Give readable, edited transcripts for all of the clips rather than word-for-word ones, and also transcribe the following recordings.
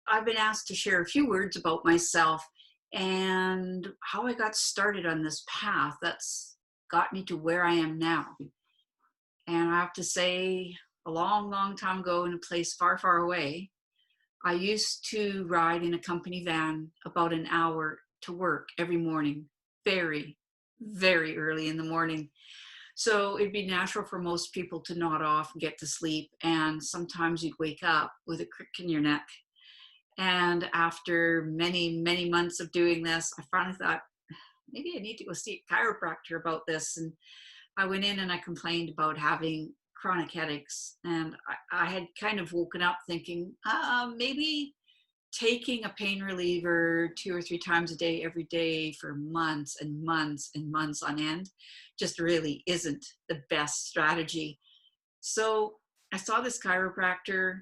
I've been asked to share a few words about myself and how I got started on this path that's got me to where I am now. And I have to say, a long, long time ago in a place far, far away, I used to ride in a company van about an hour to work every morning, very, very early in the morning. So it'd be natural for most people to nod off and get to sleep. And sometimes you'd wake up with a crick in your neck. And after many, many months of doing this, I finally thought, maybe I need to go see a chiropractor about this. And I went in and I complained about having chronic headaches. And I had kind of woken up thinking, maybe taking a pain reliever 2 or 3 times a day, every day for months and months and months on end just really isn't the best strategy. So I saw this chiropractor,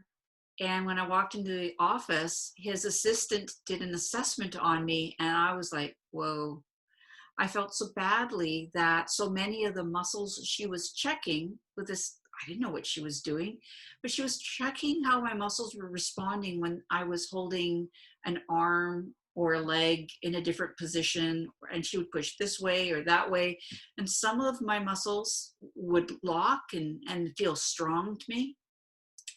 and when I walked into the office, his assistant did an assessment on me, and I was like, whoa. I felt so badly that so many of the muscles she was checking with this, I didn't know what she was doing, but she was checking how my muscles were responding when I was holding an arm or a leg in a different position, and she would push this way or that way. And some of my muscles would lock and feel strong to me,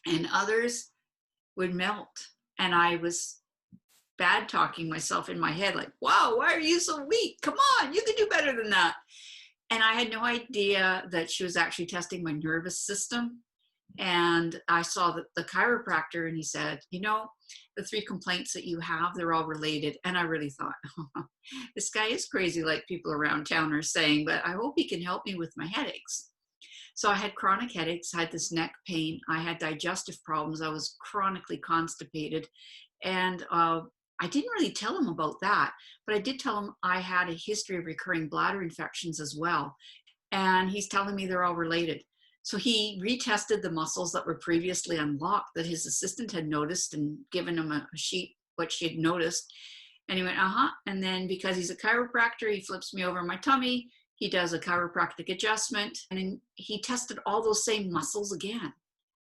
and others would melt. And I was bad talking myself in my head, like, wow, why are you so weak? Come on, you can do better than that. And I had no idea that she was actually testing my nervous system. And I saw that the chiropractor, and he said, the 3 complaints that you have, they're all related. And I really thought, this guy is crazy, like people around town are saying, but I hope he can help me with my headaches. So I had chronic headaches, I had this neck pain, I had digestive problems, I was chronically constipated. And I didn't really tell him about that, but I did tell him I had a history of recurring bladder infections as well. And he's telling me they're all related. So he retested the muscles that were previously unlocked that his assistant had noticed and given him a sheet, what she had noticed. And he went, uh-huh. And then because he's a chiropractor, he flips me over my tummy. He does a chiropractic adjustment, and then he tested all those same muscles again.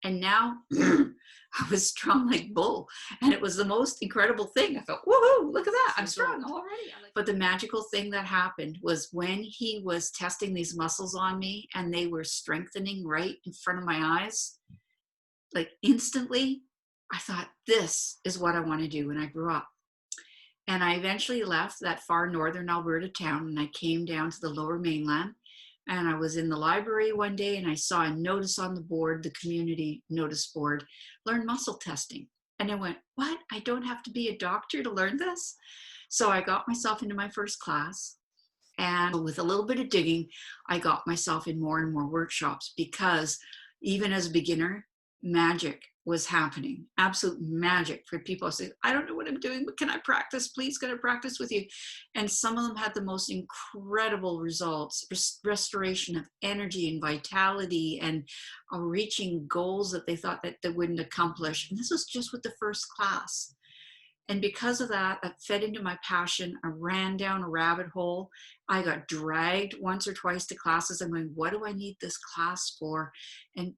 And now I was strong like bull. And it was the most incredible thing. I felt, woohoo, look at that. I'm strong already. But the magical thing that happened was when he was testing these muscles on me and they were strengthening right in front of my eyes, like instantly, I thought, this is what I want to do when I grew up. And I eventually left that far northern Alberta town, and I came down to the lower mainland. And I was in the library one day and I saw a notice on the board, the community notice board, learn muscle testing. And I went, what? I don't have to be a doctor to learn this? So I got myself into my first class. And with a little bit of digging, I got myself in more and more workshops, because even as a beginner, magic was happening. Absolute magic for people. I said, I don't know what I'm doing, but can I practice? Please, can I practice with you? And some of them had the most incredible results, restoration of energy and vitality, and reaching goals that they thought that they wouldn't accomplish. And this was just with the first class. And because of that, I fed into my passion. I ran down a rabbit hole. I got dragged once or twice to classes. I'm going, what do I need this class for? And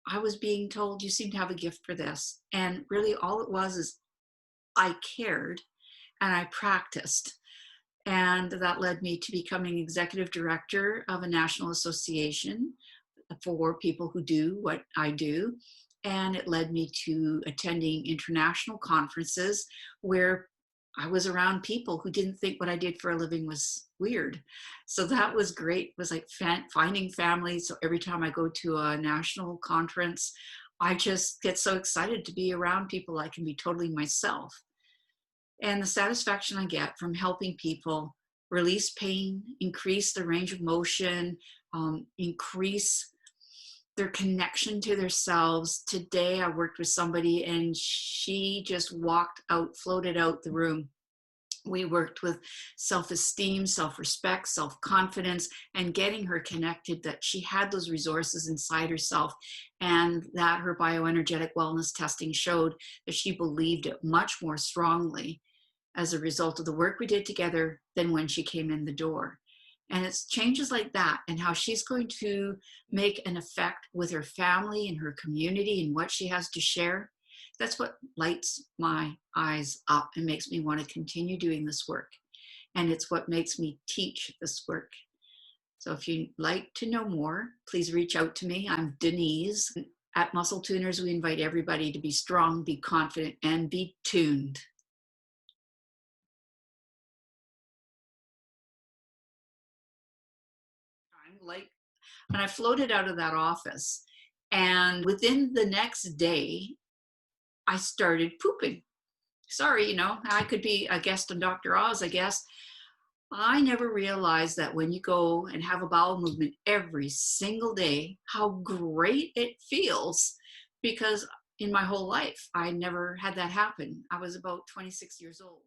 I was being told, you seem to have a gift for this. And really all it was is I cared and I practiced. And that led me to becoming executive director of a national association for people who do what I do. And it led me to attending international conferences where I was around people who didn't think what I did for a living was weird. So that was great. It was like finding family. So every time I go to a national conference, I just get so excited to be around people. I can be totally myself. And the satisfaction I get from helping people release pain, increase the range of motion, increase their connection to themselves. Today I worked with somebody and she just floated out the room. We worked with self-esteem, self-respect, self-confidence, and getting her connected that she had those resources inside herself, and that her bioenergetic wellness testing showed that she believed it much more strongly as a result of the work we did together than when she came in the door. And it's changes like that and how she's going to make an effect with her family and her community and what she has to share. That's what lights my eyes up and makes me want to continue doing this work. And it's what makes me teach this work. So if you'd like to know more, please reach out to me. I'm Denise. At Muscle Tuners, we invite everybody to be strong, be confident, and be tuned. And I floated out of that office. And within the next day, I started pooping. Sorry, I could be a guest on Dr. Oz, I guess. I never realized that when you go and have a bowel movement every single day, how great it feels, because in my whole life, I never had that happen. I was about 26 years old.